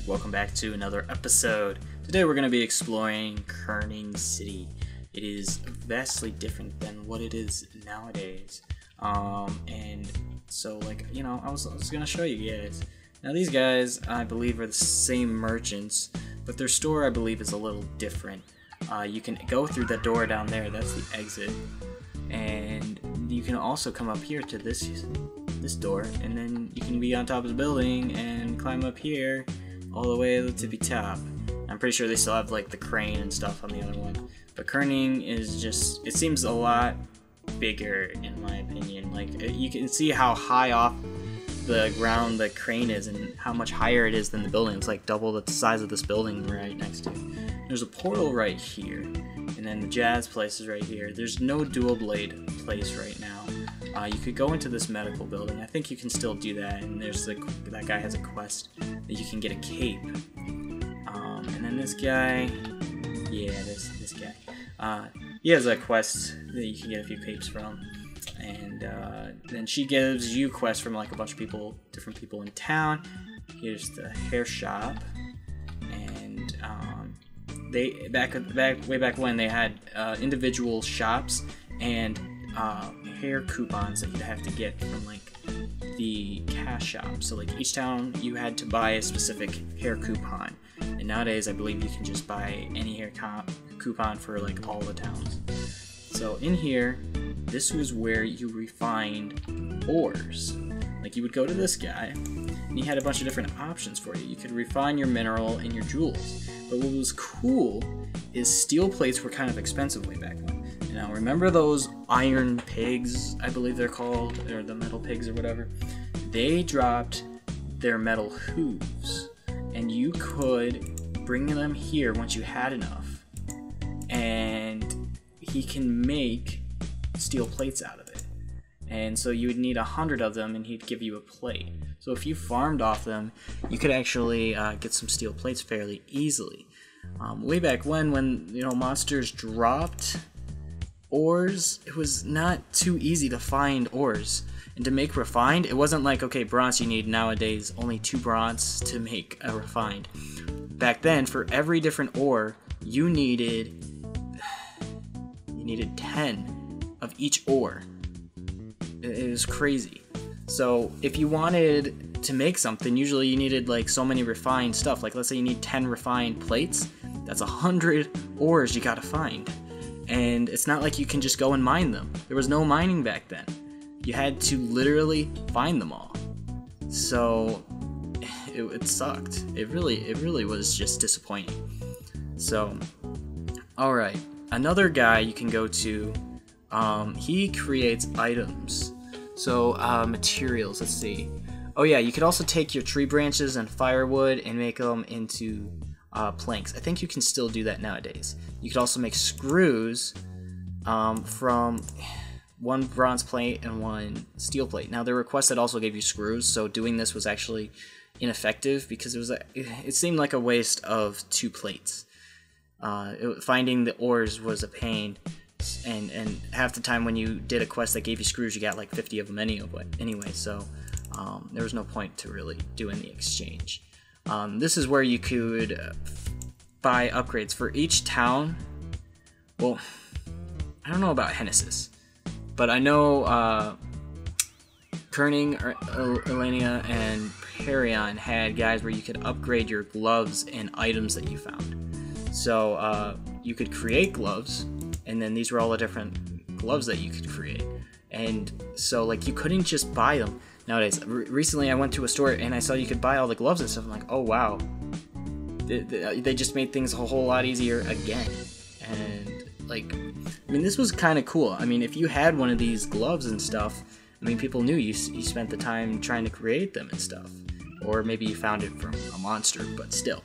welcome back to another episode. Today we're going to be exploring Kerning City. It is vastly different than what it is nowadays. And so I was going to show you guys. Now these guys, I believe, are the same merchants, but their store, I believe, is a little different. You can go through that door down there, that's the exit. And you can also come up here to this door, and then you can be on top of the building and climb up here all the way to the tippy top. I'm pretty sure they still have like the crane and stuff on the other one, but Kerning is just, it seems a lot bigger in my opinion. Like, you can see how high off the ground the crane is and how much higher it is than the building. It's like double the size of this building right next to it. There's a portal right here, and then the jazz place is right here. There's no dual blade place right now. You could go into this medical building. I think you can still do that, and there's that guy has a quest that you can get a cape. And then this guy, this guy, he has a quest that you can get a few capes from. And then she gives you quests from like a bunch of people, different people in town. Here's the hair shop, and they way back when they had individual shops and hair coupons that you'd have to get from like the cash shop. So like each town you had to buy a specific hair coupon, and nowadays I believe you can just buy any hair coupon for like all the towns. So in here, this was where you refined ores. Like, you would go to this guy, and he had a bunch of different options for you. You could refine your mineral and your jewels. But what was cool is steel plates were kind of expensive way back when. Now, remember those iron pigs, I believe they're called, or the metal pigs or whatever? They dropped their metal hooves, and you could bring them here once you had enough, and he can make steel plates out of it. And so you would need 100 of them, and he'd give you a plate. So if you farmed off them, you could actually get some steel plates fairly easily. Way back when monsters dropped ores, it was not too easy to find ores. And to make refined, it wasn't like, okay, bronze you need nowadays, only 2 bronze to make a refined. Back then, for every different ore, you needed 10 of each ore. It was crazy. So if you wanted to make something, usually you needed like so many refined stuff. Like, let's say you need 10 refined plates, that's 100 ores you gotta find. And it's not like you can just go and mine them. There was no mining back then. You had to literally find them all. So it sucked. It really was just disappointing. So, alright. Another guy you can go to, he creates items. So, materials, let's see. Oh yeah, you could also take your tree branches and firewood and make them into planks. I think you can still do that nowadays. You could also make screws from 1 bronze plate and 1 steel plate. Now, there were quests that also gave you screws, so doing this was actually ineffective because it seemed like a waste of 2 plates. Finding the ores was a pain, and half the time when you did a quest that gave you screws, you got like 50 of them anyway, so there was no point to really doing the exchange. This is where you could buy upgrades for each town. Well, I don't know about Genesis, but I know Kerning, Elenia, and Parion had guys where you could upgrade your gloves and items that you found. So you could create gloves, and then these were all the different gloves that you could create. And so like you couldn't just buy them nowadays. Recently I went to a store and I saw you could buy all the gloves and stuff. I'm like, oh wow, they just made things a whole lot easier again. And like, I mean, this was kind of cool. I mean, if you had one of these gloves and stuff, I mean, people knew you spent the time trying to create them and stuff. Or maybe you found it from a monster, but still.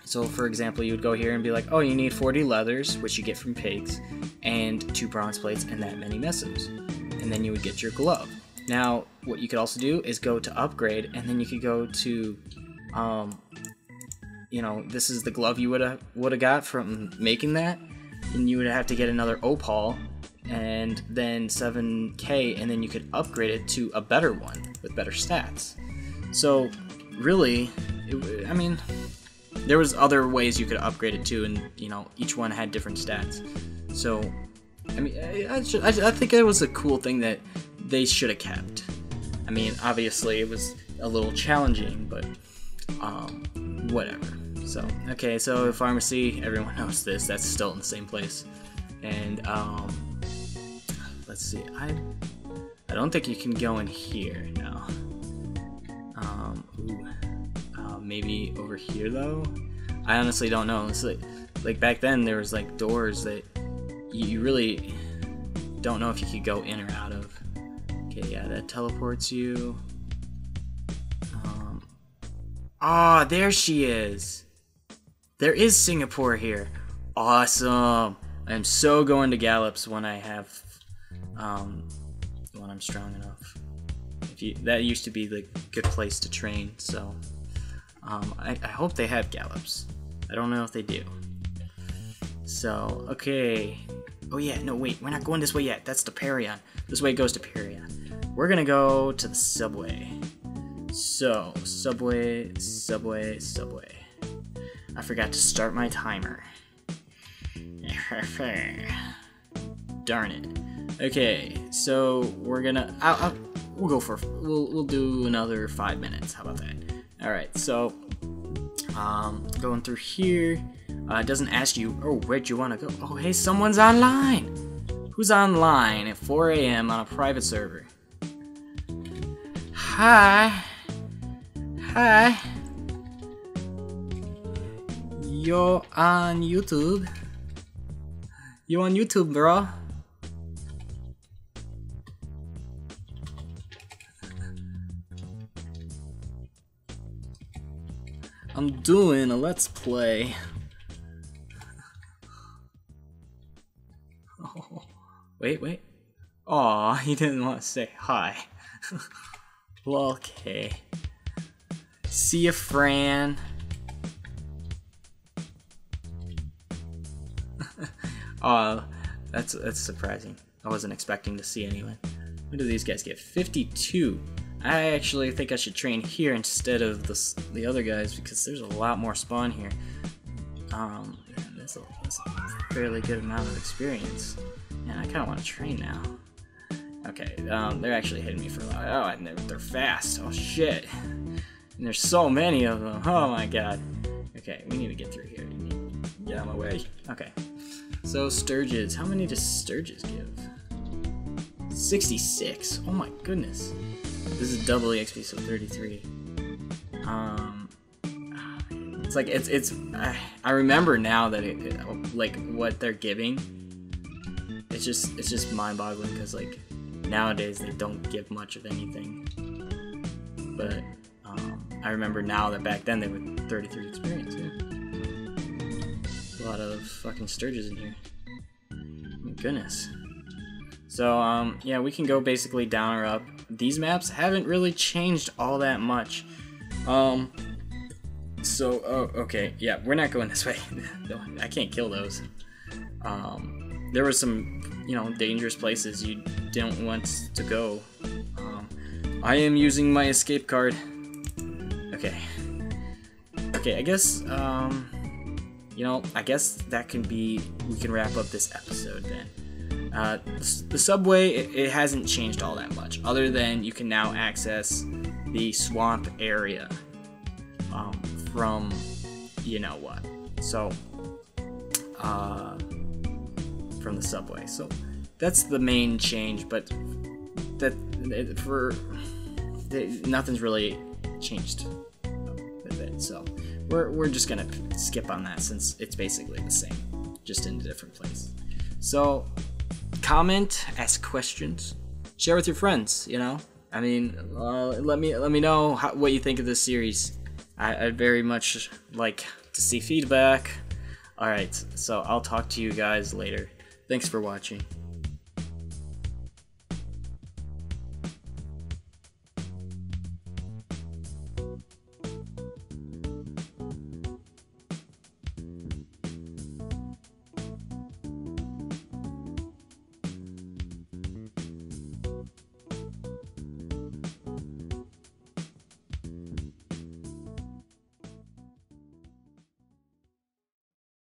So for example, you would go here and be like, oh, you need 40 leathers, which you get from pigs, and 2 bronze plates and that many messes. And then you would get your glove. Now, what you could also do is go to upgrade, and then you could go to, this is the glove you would have got from making that, and you would have to get another opal, and then 7k, and then you could upgrade it to a better one with better stats. So really, I mean, there was other ways you could upgrade it too, and you know, each one had different stats. So, I mean, I think it was a cool thing that they should have kept. I mean, obviously it was a little challenging, but whatever. So, okay, so pharmacy, everyone knows this. That's still in the same place. And let's see. I don't think you can go in here now. Maybe over here though. I honestly don't know. It's like back then there was like doors that you really don't know if you could go in or out of. Okay, yeah, that teleports you. There she is. There is Singapore here. Awesome. I'm so going to Gallops when I have, when I'm strong enough. That used to be the good place to train, so I hope they have Gallops. I don't know if they do. So, okay. Oh yeah, no wait, we're not going this way yet. That's to Parion. This way goes to Parion. We're gonna go to the subway. So, subway. I forgot to start my timer. Darn it. Okay, so we're gonna. We'll do another 5 minutes. How about that? All right. So, going through here. It doesn't ask you. Oh, where'd you want to go? Oh, hey, someone's online. Who's online at 4 a.m. on a private server? Hi. You're on YouTube. You on YouTube, bro? I'm doing a let's play. Oh, wait. Aw, he didn't want to say hi. Well, okay. See ya, Fran. That's surprising. I wasn't expecting to see anyone. What do these guys get? 52. I actually think I should train here instead of the other guys because there's a lot more spawn here. That's a fairly good amount of experience. And I kind of want to train now. Okay, they're actually hitting me for a lot. Oh, and they're fast. Oh shit. And there's so many of them. Oh my god. Okay, we need to get through here. Get out of my way. Okay. So Sturges. How many does Sturges give? 66. Oh my goodness. This is double EXP, so 33. It's like it's. I remember now that like what they're giving. It's just mind-boggling because like nowadays they don't give much of anything. But I remember now that back then they were 33 experience. Yeah. A lot of fucking Sturges in here. My goodness. So yeah, we can go basically down or up. These maps haven't really changed all that much. Okay, yeah, we're not going this way. No, I can't kill those. There were some, you know, dangerous places you don't want to go. I am using my escape card. Okay, I guess, you know, I guess that can be, we can wrap up this episode then. The subway, it hasn't changed all that much, other than you can now access the swamp area from, you know what, so, from the subway. So that's the main change, but nothing's really changed with it. So we're just gonna skip on that since it's basically the same, just in a different place. So comment, ask questions, share with your friends. You know, I mean, let me know what you think of this series. I'd very much like to see feedback. All right, so I'll talk to you guys later. Thanks for watching.